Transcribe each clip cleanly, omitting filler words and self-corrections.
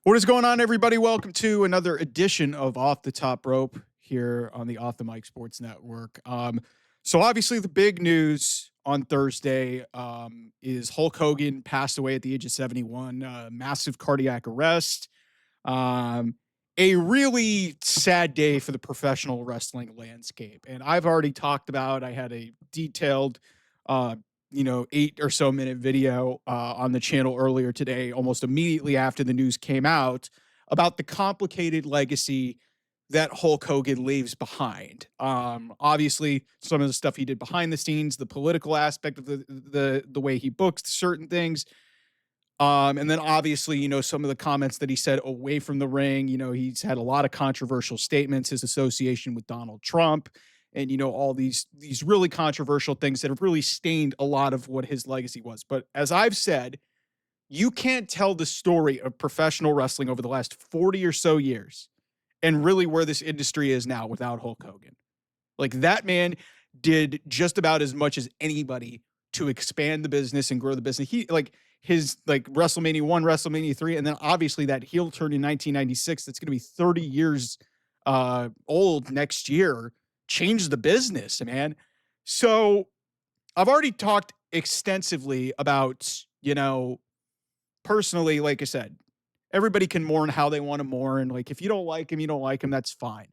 What is going on, everybody? Welcome to another edition of Off the Top Rope here on the Off the Mic Sports Network. So obviously the big news on Thursday is Hulk Hogan passed away at the age of 71, massive cardiac arrest. Um, a really sad day for the professional wrestling landscape. And I've already talked about, I had a detailed, uh, 8 or so minute video on the channel earlier today, almost immediately after the news came out, about the complicated legacy that Hulk Hogan leaves behind. Obviously, some of the stuff he did behind the scenes, the political aspect of the way he booked certain things, and then obviously, some of the comments that he said away from the ring. He's had a lot of controversial statements, his association with Donald Trump, and all these really controversial things that have really stained a lot of what his legacy was. But as I've said, you can't tell the story of professional wrestling over the last 40 or so years and really where this industry is now without Hulk Hogan. Like, that man did just about as much as anybody to expand the business and grow the business. He his WrestleMania 1, WrestleMania 3, and then obviously that heel turn in 1996 that's going to be 30 years old next year changed the business, man. So I've already talked extensively about, personally, like I said, everybody can mourn how they want to mourn. Like, if you don't like him, you don't like him, that's fine.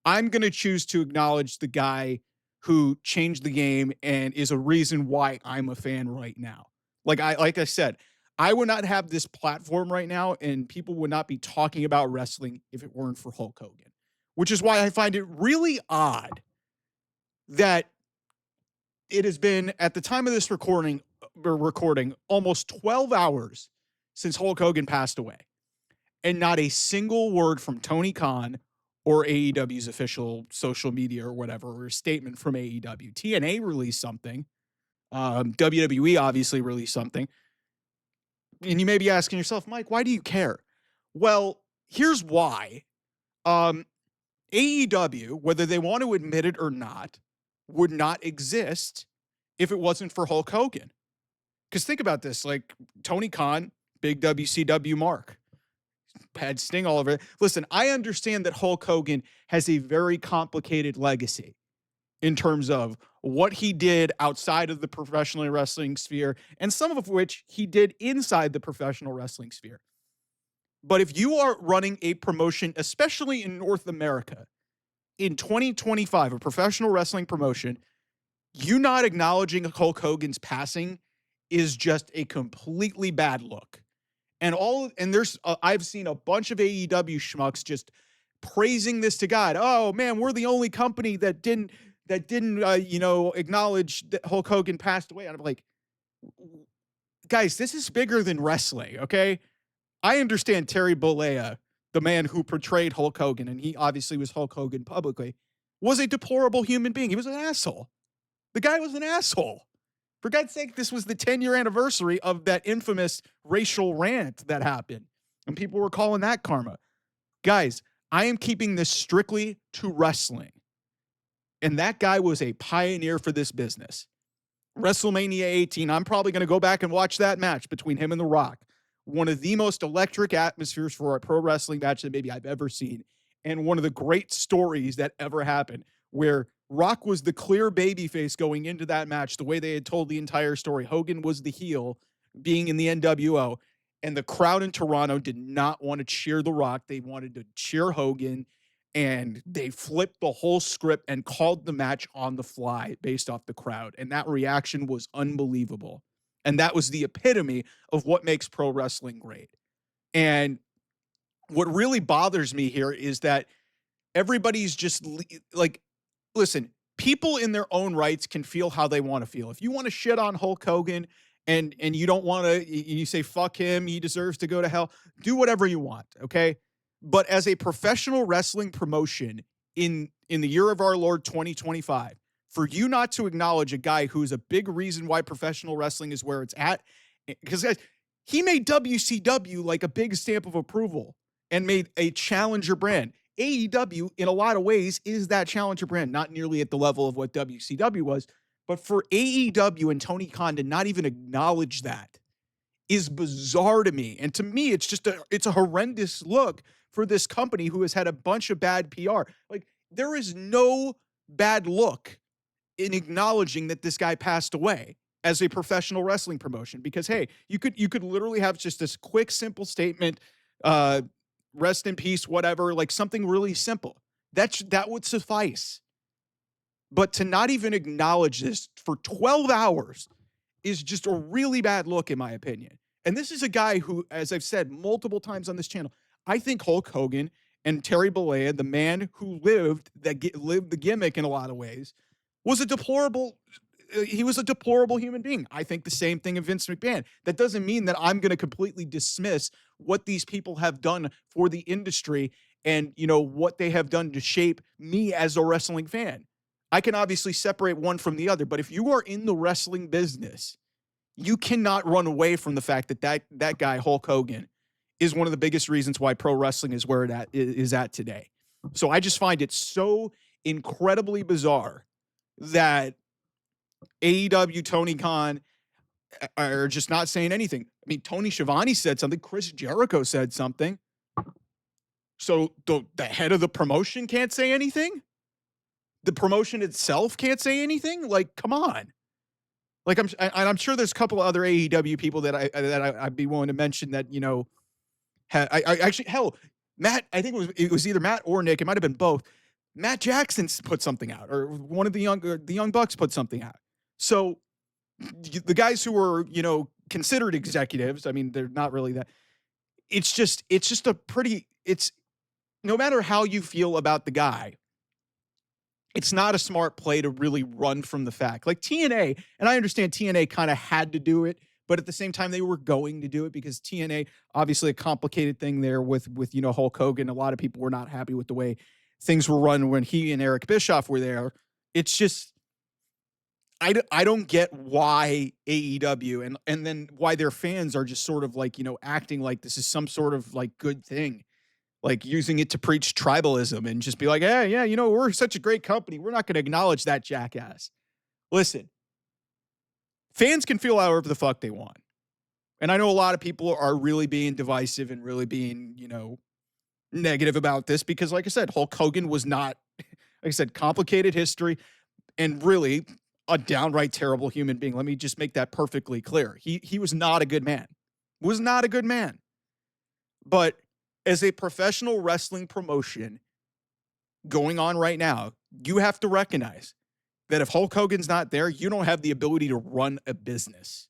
I'm going to choose to acknowledge the guy who changed the game and is a reason why I'm a fan right now. Like I said, I would not have this platform right now and people would not be talking about wrestling if it weren't for Hulk Hogan, which is why I find it really odd that it has been, at the time of this recording almost 12 hours since Hulk Hogan passed away, and not a single word from Tony Khan or AEW's official social media or whatever, or a statement from AEW. TNA released something. WWE obviously released something. And you may be asking yourself, Mike, why do you care? Well, here's why. AEW, whether they want to admit it or not, would not exist if it wasn't for Hulk Hogan. Because think about this, like Tony Khan, big WCW mark, had Sting all over it. Listen, I understand that Hulk Hogan has a very complicated legacy in terms of what he did outside of the professional wrestling sphere, and some of which he did inside the professional wrestling sphere. But if you are running a promotion, especially in North America, in 2025, a professional wrestling promotion, you not acknowledging Hulk Hogan's passing is just a completely bad look. And I've seen a bunch of AEW schmucks just praising this to God. Oh man, we're the only company that didn't acknowledge that Hulk Hogan passed away. And I'm like, guys, this is bigger than wrestling, okay? I understand Terry Bollea, the man who portrayed Hulk Hogan, and he obviously was Hulk Hogan publicly, was a deplorable human being. He was an asshole. The guy was an asshole. For God's sake, this was the 10-year anniversary of that infamous racial rant that happened, and people were calling that karma. Guys, I am keeping this strictly to wrestling, and that guy was a pioneer for this business. WrestleMania 18, I'm probably going to go back and watch that match between him and The Rock. One of the most electric atmospheres for a pro wrestling match that maybe I've ever seen, and one of the great stories that ever happened, where Rock was the clear babyface going into that match, the way they had told the entire story. Hogan was the heel, being in the NWO, and the crowd in Toronto did not want to cheer The Rock. They wanted to cheer Hogan, and they flipped the whole script and called the match on the fly based off the crowd, and that reaction was unbelievable. And that was the epitome of what makes pro wrestling great. And what really bothers me here is that everybody's just like, listen, people in their own rights can feel how they want to feel. If you want to shit on Hulk Hogan and you don't want to, you say, fuck him, he deserves to go to hell, do whatever you want, okay? But as a professional wrestling promotion in the year of our Lord 2025, for you not to acknowledge a guy who's a big reason why professional wrestling is where it's at, because he made WCW like a big stamp of approval and made a challenger brand. AEW, in a lot of ways, is that challenger brand, not nearly at the level of what WCW was, but for AEW and Tony Khan to not even acknowledge that is bizarre to me. And to me, it's a horrendous look for this company who has had a bunch of bad PR. Like, there is no bad look in acknowledging that this guy passed away as a professional wrestling promotion, because hey, you could literally have just this quick, simple statement, uh, rest in peace, whatever, like something really simple. That would suffice. But to not even acknowledge this for 12 hours is just a really bad look, in my opinion. And this is a guy who, as I've said multiple times on this channel, I think Hulk Hogan and Terry Bollea, the man who lived the gimmick in a lot of ways, was a deplorable. He was a deplorable human being. I think the same thing of Vince McMahon. That doesn't mean that I'm going to completely dismiss what these people have done for the industry and, what they have done to shape me as a wrestling fan. I can obviously separate one from the other, but if you are in the wrestling business, you cannot run away from the fact that guy, Hulk Hogan, is one of the biggest reasons why pro wrestling is where it is at today. So I just find it so incredibly bizarre that AEW, Tony Khan are just not saying anything. I mean, Tony Schiavone said something. Chris Jericho said something. So the head of the promotion can't say anything? The promotion itself can't say anything? Like, come on. Like, I'm sure there's a couple of other AEW people that I'd be willing to mention that, I actually, hell, Matt, I think it was either Matt or Nick. It might have been both. Matt Jackson put something out, or one of the Young Bucks put something out. So the guys who were, considered executives, I mean, they're not really that. It's just no matter how you feel about the guy, it's not a smart play to really run from the fact. Like TNA, and I understand TNA kind of had to do it, but at the same time, they were going to do it because TNA, obviously a complicated thing there with Hulk Hogan. A lot of people were not happy with the way things were run when he and Eric Bischoff were there. It's just, I don't get why AEW and then why their fans are just sort of like, acting like this is some sort of like good thing. Like using it to preach tribalism and just be like, hey, yeah, we're such a great company. We're not going to acknowledge that jackass. Listen, fans can feel however the fuck they want. And I know a lot of people are really being divisive and really being, negative about this because, like I said, Hulk Hogan was not, like I said, complicated history and really a downright terrible human being. Let me just make that perfectly clear. He was not a good man. Was not a good man. But as a professional wrestling promotion going on right now, you have to recognize that if Hulk Hogan's not there, you don't have the ability to run a business.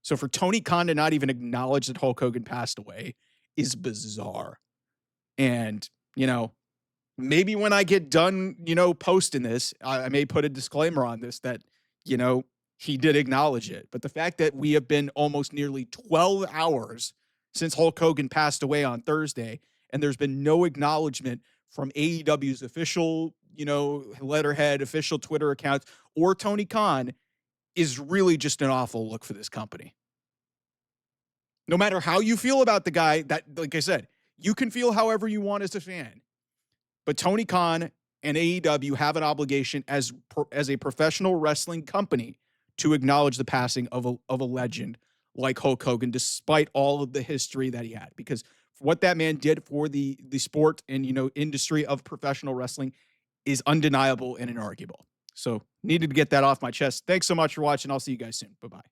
So for Tony Khan to not even acknowledge that Hulk Hogan passed away is bizarre. And, maybe when I get done, posting this, I may put a disclaimer on this that, he did acknowledge it. But the fact that we have been almost nearly 12 hours since Hulk Hogan passed away on Thursday, and there's been no acknowledgement from AEW's official, letterhead, official Twitter accounts, or Tony Khan, is really just an awful look for this company. No matter how you feel about the guy, that, like I said, you can feel however you want as a fan. But Tony Khan and AEW have an obligation as a professional wrestling company to acknowledge the passing of a legend like Hulk Hogan, despite all of the history that he had. Because what that man did for the sport and, industry of professional wrestling is undeniable and inarguable. So needed to get that off my chest. Thanks so much for watching. I'll see you guys soon. Bye-bye.